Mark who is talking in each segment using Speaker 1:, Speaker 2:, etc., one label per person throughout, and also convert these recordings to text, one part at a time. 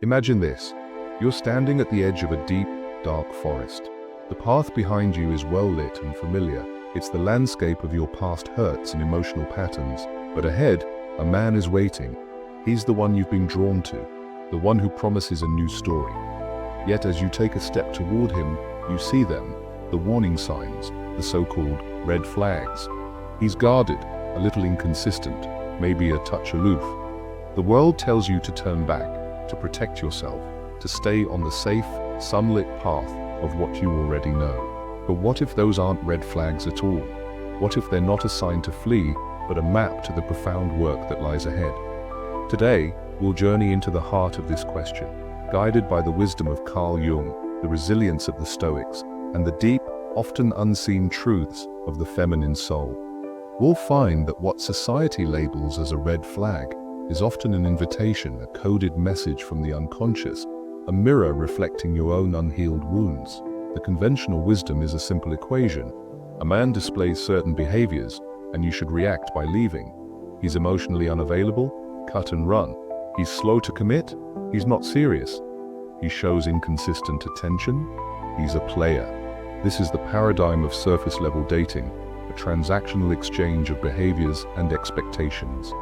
Speaker 1: Imagine this. You're standing at the edge of a deep, dark forest. The path behind you is well lit and familiar. It's the landscape of your past hurts and emotional patterns. But ahead, a man is waiting. He's the one you've been drawn to, the one who promises a new story. Yet as you take a step toward him, you see them, the warning signs, the so-called red flags. He's guarded, a little inconsistent, maybe a touch aloof. The world tells you to turn back, to protect yourself, to stay on the safe, sunlit path of what you already know. But what if those aren't red flags at all? What if they're not a sign to flee, but a map to the profound work that lies ahead? Today, we'll journey into the heart of this question, guided by the wisdom of Carl Jung, the resilience of the Stoics, and the deep, often unseen truths of the feminine soul. We'll find that what society labels as a red flag is often an invitation, a coded message from the unconscious, a mirror reflecting your own unhealed wounds. The conventional wisdom is a simple equation. A man displays certain behaviors, and you should react by leaving. He's emotionally unavailable, cut and run. He's slow to commit, he's not serious. He shows inconsistent attention, he's a player. This is the paradigm of surface-level dating, a transactional exchange of behaviors and expectations.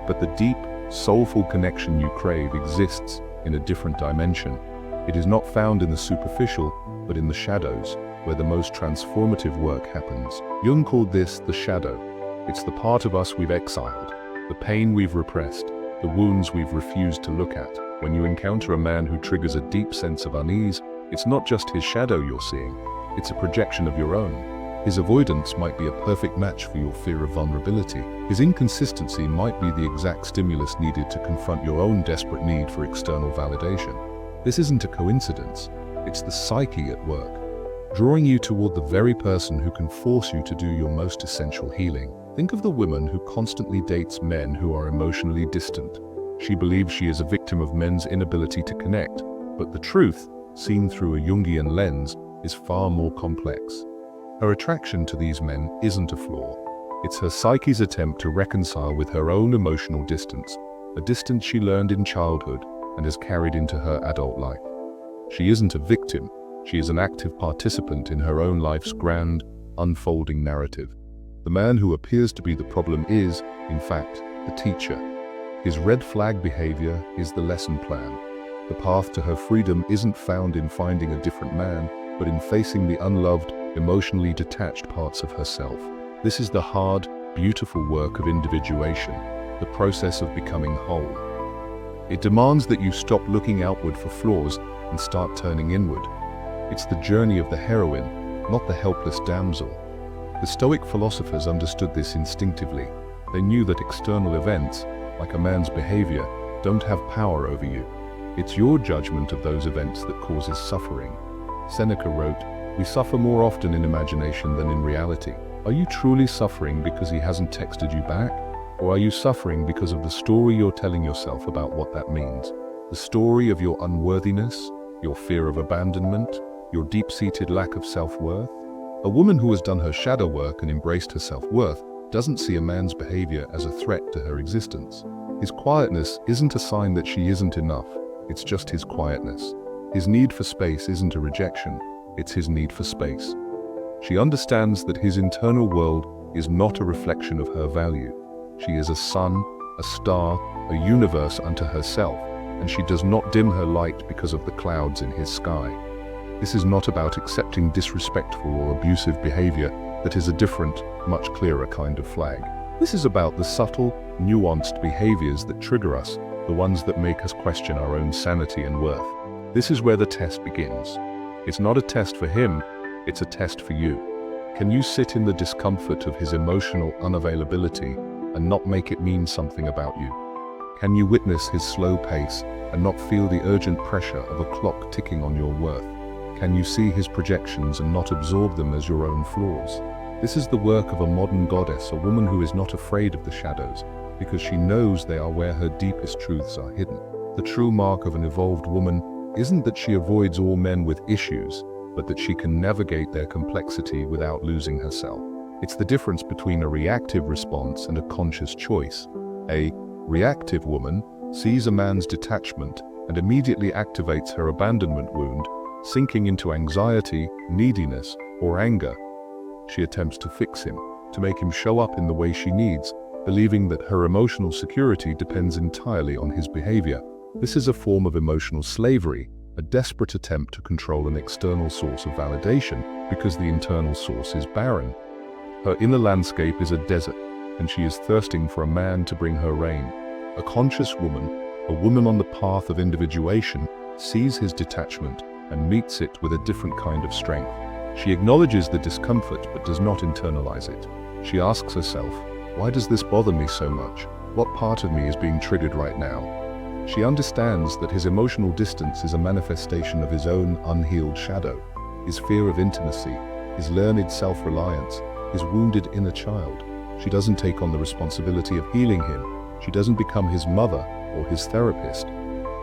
Speaker 1: But the deep, soulful connection you crave exists in a different dimension. It is not found in the superficial, but in the shadows, where the most transformative work happens. Jung called this the shadow. It's the part of us we've exiled, the pain we've repressed, the wounds we've refused to look at. When you encounter a man who triggers a deep sense of unease, it's not just his shadow you're seeing, it's a projection of your own. His avoidance might be a perfect match for your fear of vulnerability. His inconsistency might be the exact stimulus needed to confront your own desperate need for external validation. This isn't a coincidence, it's the psyche at work, drawing you toward the very person who can force you to do your most essential healing. Think of the woman who constantly dates men who are emotionally distant. She believes she is a victim of men's inability to connect, but the truth, seen through a Jungian lens, is far more complex. Her attraction to these men isn't a flaw. It's her psyche's attempt to reconcile with her own emotional distance, a distance she learned in childhood and has carried into her adult life. She isn't a victim, she is an active participant in her own life's grand, unfolding narrative. The man who appears to be the problem is, in fact, the teacher. His red flag behavior is the lesson plan. The path to her freedom isn't found in finding a different man, but in facing the unloved, emotionally detached parts of herself. This is the hard, beautiful work of individuation, the process of becoming whole. It demands that you stop looking outward for flaws and start turning inward. It's the journey of the heroine, not the helpless damsel. The Stoic philosophers understood this instinctively. They knew that external events, like a man's behavior, don't have power over you. It's your judgment of those events that causes suffering. Seneca wrote, "We suffer more often in imagination than in reality." Are you truly suffering because he hasn't texted you back? Or are you suffering because of the story you're telling yourself about what that means? The story of your unworthiness, your fear of abandonment, your deep-seated lack of self-worth? A woman who has done her shadow work and embraced her self-worth doesn't see a man's behavior as a threat to her existence. His quietness isn't a sign that she isn't enough, it's just his quietness. His need for space isn't a rejection, it's his need for space. She understands that his internal world is not a reflection of her value. She is a sun, a star, a universe unto herself, and she does not dim her light because of the clouds in his sky. This is not about accepting disrespectful or abusive behavior that is a different, much clearer kind of flag. This is about the subtle, nuanced behaviors that trigger us, the ones that make us question our own sanity and worth. This is where the test begins. It's not a test for him, it's a test for you. Can you sit in the discomfort of his emotional unavailability and not make it mean something about you? Can you witness his slow pace and not feel the urgent pressure of a clock ticking on your worth? Can you see his projections and not absorb them as your own flaws? This is the work of a modern goddess, a woman who is not afraid of the shadows, because she knows they are where her deepest truths are hidden. The true mark of an evolved woman isn't that she avoids all men with issues, but that she can navigate their complexity without losing herself. It's the difference between a reactive response and a conscious choice. A reactive woman sees a man's detachment and immediately activates her abandonment wound, sinking into anxiety, neediness, or anger. She attempts to fix him, to make him show up in the way she needs, believing that her emotional security depends entirely on his behavior. This is a form of emotional slavery, a desperate attempt to control an external source of validation because the internal source is barren. Her inner landscape is a desert, and she is thirsting for a man to bring her rain. A conscious woman, a woman on the path of individuation, sees his detachment and meets it with a different kind of strength. She acknowledges the discomfort but does not internalize it. She asks herself, why does this bother me so much? What part of me is being triggered right now? She understands that his emotional distance is a manifestation of his own unhealed shadow, his fear of intimacy, his learned self-reliance, his wounded inner child. She doesn't take on the responsibility of healing him. She doesn't become his mother or his therapist.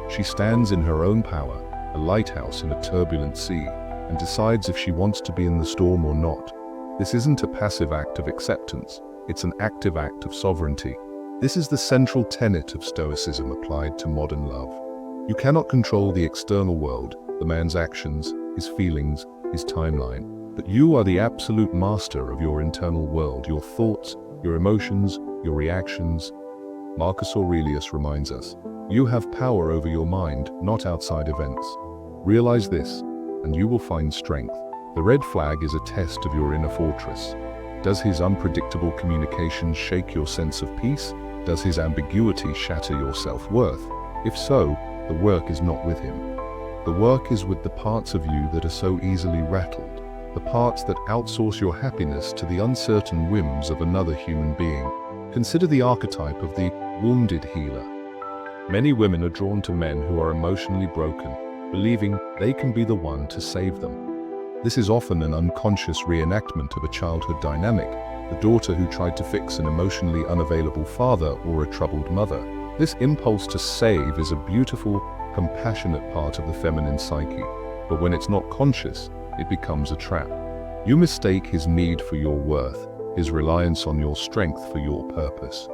Speaker 1: She stands in her own power, a lighthouse in a turbulent sea, and decides if she wants to be in the storm or not. This isn't a passive act of acceptance, it's an active act of sovereignty. This is the central tenet of Stoicism applied to modern love. You cannot control the external world, the man's actions, his feelings, his timeline, but you are the absolute master of your internal world, your thoughts, your emotions, your reactions. Marcus Aurelius reminds us, you have power over your mind, not outside events. Realize this, and you will find strength. The red flag is a test of your inner fortress. Does his unpredictable communication shake your sense of peace? Does his ambiguity shatter your self-worth? If so, the work is not with him. The work is with the parts of you that are so easily rattled, the parts that outsource your happiness to the uncertain whims of another human being. Consider the archetype of the wounded healer. Many women are drawn to men who are emotionally broken, believing they can be the one to save them. This is often an unconscious reenactment of a childhood dynamic, the daughter who tried to fix an emotionally unavailable father or a troubled mother. This impulse to save is a beautiful, compassionate part of the feminine psyche, but when it's not conscious, it becomes a trap. You mistake his need for your worth, his reliance on your strength for your purpose.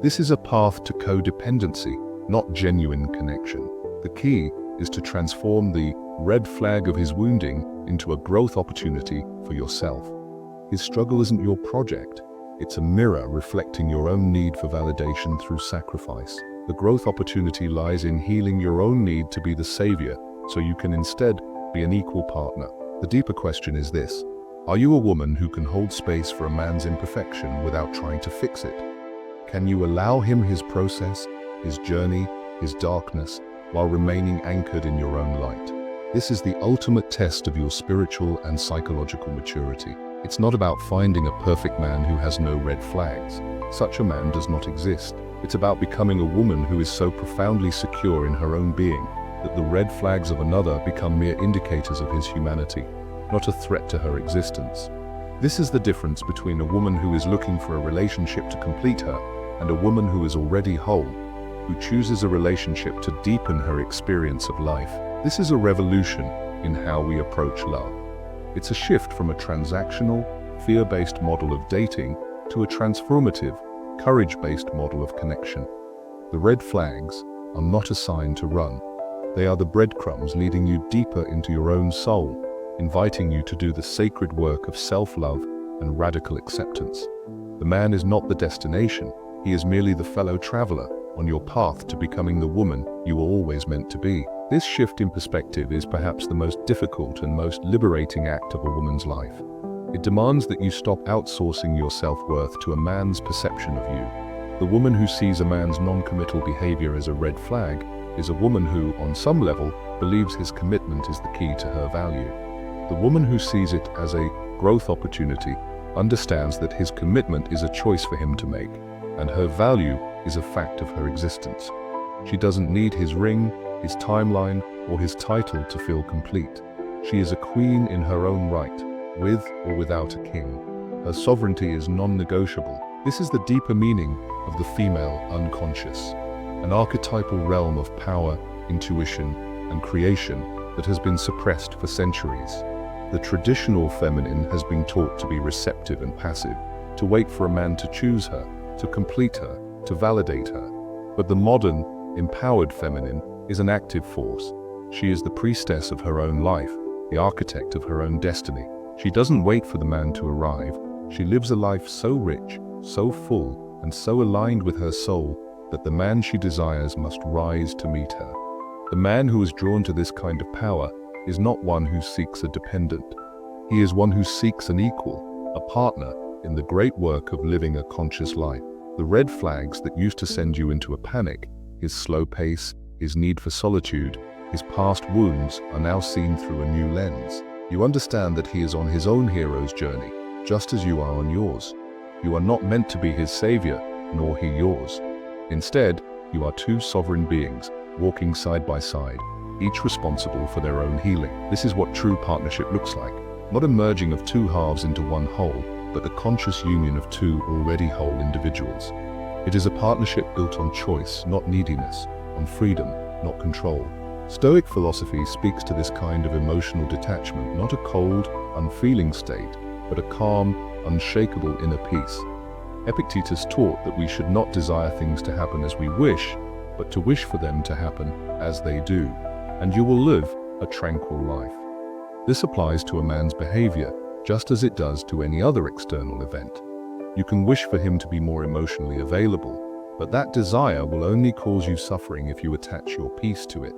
Speaker 1: This is a path to codependency, not genuine connection. The key is to transform the red flag of his wounding into a growth opportunity for yourself. His struggle isn't your project. It's a mirror reflecting your own need for validation through sacrifice. The growth opportunity lies in healing your own need to be the savior, so you can instead be an equal partner. The deeper question is this: are you a woman who can hold space for a man's imperfection without trying to fix it? Can you allow him his process, his journey, his darkness, while remaining anchored in your own light? This is the ultimate test of your spiritual and psychological maturity. It's not about finding a perfect man who has no red flags. Such a man does not exist. It's about becoming a woman who is so profoundly secure in her own being that the red flags of another become mere indicators of his humanity, not a threat to her existence. This is the difference between a woman who is looking for a relationship to complete her and a woman who is already whole, who chooses a relationship to deepen her experience of life. This is a revolution in how we approach love. It's a shift from a transactional, fear-based model of dating to a transformative, courage-based model of connection. The red flags are not a sign to run. They are the breadcrumbs leading you deeper into your own soul, inviting you to do the sacred work of self-love and radical acceptance. The man is not the destination. He is merely the fellow traveler on your path to becoming the woman you were always meant to be. This shift in perspective is perhaps the most difficult and most liberating act of a woman's life. It demands that you stop outsourcing your self-worth to a man's perception of you. The woman who sees a man's non-committal behavior as a red flag is a woman who, on some level, believes his commitment is the key to her value. The woman who sees it as a growth opportunity understands that his commitment is a choice for him to make, and her value is a fact of her existence. She doesn't need his ring, his timeline, or his title to feel complete. She is a queen in her own right, with or without a king. Her sovereignty is non-negotiable. This is the deeper meaning of the female unconscious, an archetypal realm of power, intuition, and creation that has been suppressed for centuries. The traditional feminine has been taught to be receptive and passive, to wait for a man to choose her, to complete her, to validate her. But the modern, empowered feminine is an active force. She is the priestess of her own life, the architect of her own destiny. She doesn't wait for the man to arrive. She lives a life so rich, so full, and so aligned with her soul that the man she desires must rise to meet her. The man who is drawn to this kind of power is not one who seeks a dependent. He is one who seeks an equal, a partner in the great work of living a conscious life. The red flags that used to send you into a panic, his slow pace, his need for solitude, his past wounds, are now seen through a new lens. You understand that he is on his own hero's journey, just as you are on yours. You are not meant to be his savior, nor he yours. Instead, you are two sovereign beings, walking side by side, each responsible for their own healing. This is what true partnership looks like. Not a merging of two halves into one whole, but the conscious union of two already whole individuals. It is a partnership built on choice, not neediness, on freedom, not control. Stoic philosophy speaks to this kind of emotional detachment, not a cold, unfeeling state, but a calm, unshakable inner peace. Epictetus taught that we should not desire things to happen as we wish, but to wish for them to happen as they do, and you will live a tranquil life. This applies to a man's behavior, just as it does to any other external event. You can wish for him to be more emotionally available, but that desire will only cause you suffering if you attach your peace to it.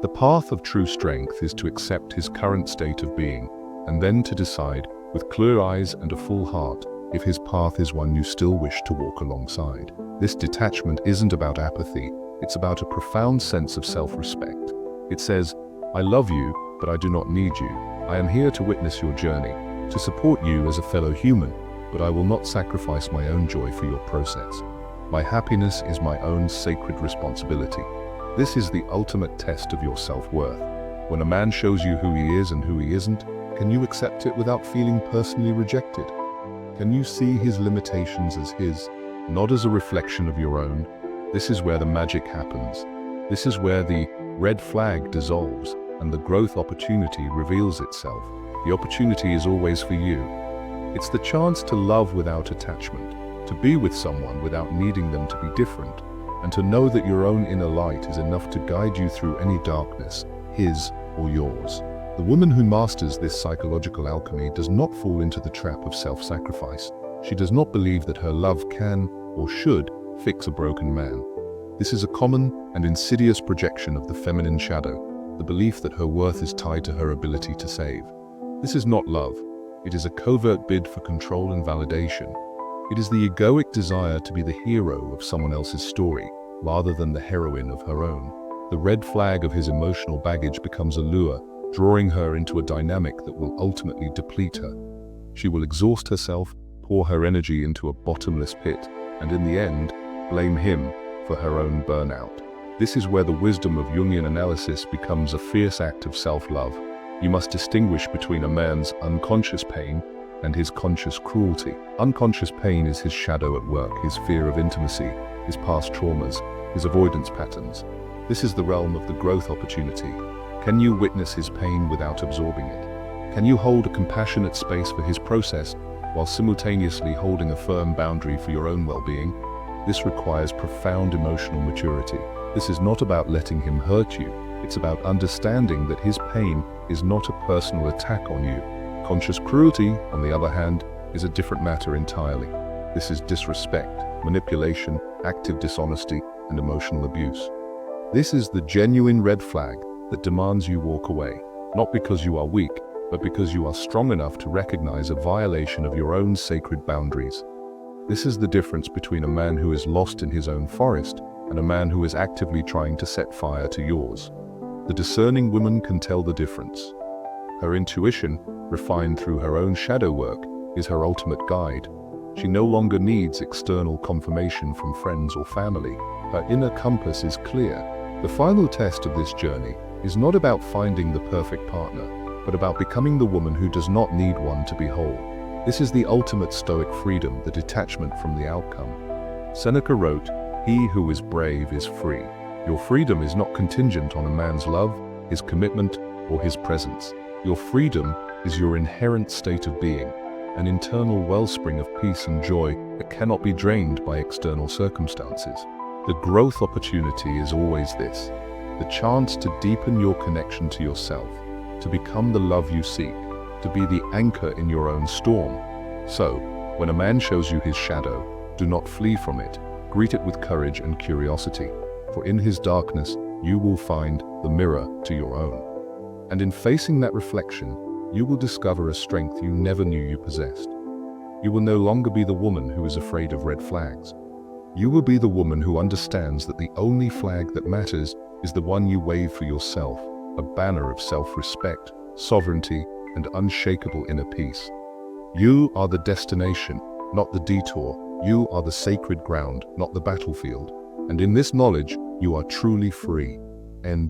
Speaker 1: The path of true strength is to accept his current state of being, and then to decide, with clear eyes and a full heart, if his path is one you still wish to walk alongside. This detachment isn't about apathy, it's about a profound sense of self-respect. It says, I love you, but I do not need you. I am here to witness your journey, to support you as a fellow human, but I will not sacrifice my own joy for your process. My happiness is my own sacred responsibility. This is the ultimate test of your self-worth. When a man shows you who he is and who he isn't, can you accept it without feeling personally rejected? Can you see his limitations as his, not as a reflection of your own? This is where the magic happens. This is where the red flag dissolves and the growth opportunity reveals itself. The opportunity is always for you. It's the chance to love without attachment, to be with someone without needing them to be different, and to know that your own inner light is enough to guide you through any darkness, his or yours. The woman who masters this psychological alchemy does not fall into the trap of self-sacrifice. She does not believe that her love can, or should, fix a broken man. This is a common and insidious projection of the feminine shadow, the belief that her worth is tied to her ability to save. This is not love. It is a covert bid for control and validation. It is the egoic desire to be the hero of someone else's story, rather than the heroine of her own. The red flag of his emotional baggage becomes a lure, drawing her into a dynamic that will ultimately deplete her. She will exhaust herself, pour her energy into a bottomless pit, and in the end, blame him for her own burnout. This is where the wisdom of Jungian analysis becomes a fierce act of self-love. You must distinguish between a man's unconscious pain and his conscious cruelty. Unconscious pain is his shadow at work, his fear of intimacy, his past traumas, his avoidance patterns. This is the realm of the growth opportunity. Can you witness his pain without absorbing it? Can you hold a compassionate space for his process while simultaneously holding a firm boundary for your own well-being? This requires profound emotional maturity. This is not about letting him hurt you. It's about understanding that his pain is not a personal attack on you. Conscious cruelty, on the other hand, is a different matter entirely. This is disrespect, manipulation, active dishonesty, and emotional abuse. This is the genuine red flag that demands you walk away, not because you are weak, but because you are strong enough to recognize a violation of your own sacred boundaries. This is the difference between a man who is lost in his own forest and a man who is actively trying to set fire to yours. The discerning woman can tell the difference. Her intuition, refined through her own shadow work, is her ultimate guide. She no longer needs external confirmation from friends or family. Her inner compass is clear. The final test of this journey is not about finding the perfect partner, but about becoming the woman who does not need one to be whole. This is the ultimate Stoic freedom, the detachment from the outcome. Seneca wrote, "He who is brave is free." Your freedom is not contingent on a man's love, his commitment, or his presence. Your freedom is your inherent state of being, an internal wellspring of peace and joy that cannot be drained by external circumstances. The growth opportunity is always this. the chance to deepen your connection to yourself, to become the love you seek, to be the anchor in your own storm. So, when a man shows you his shadow, do not flee from it. Greet it with courage and curiosity, for in his darkness you will find the mirror to your own. And in facing that reflection, you will discover a strength you never knew you possessed. You will no longer be the woman who is afraid of red flags. You will be the woman who understands that the only flag that matters is the one you wave for yourself, a banner of self-respect, sovereignty, and unshakable inner peace. You are the destination, not the detour. You are the sacred ground, not the battlefield. And in this knowledge, you are truly free. End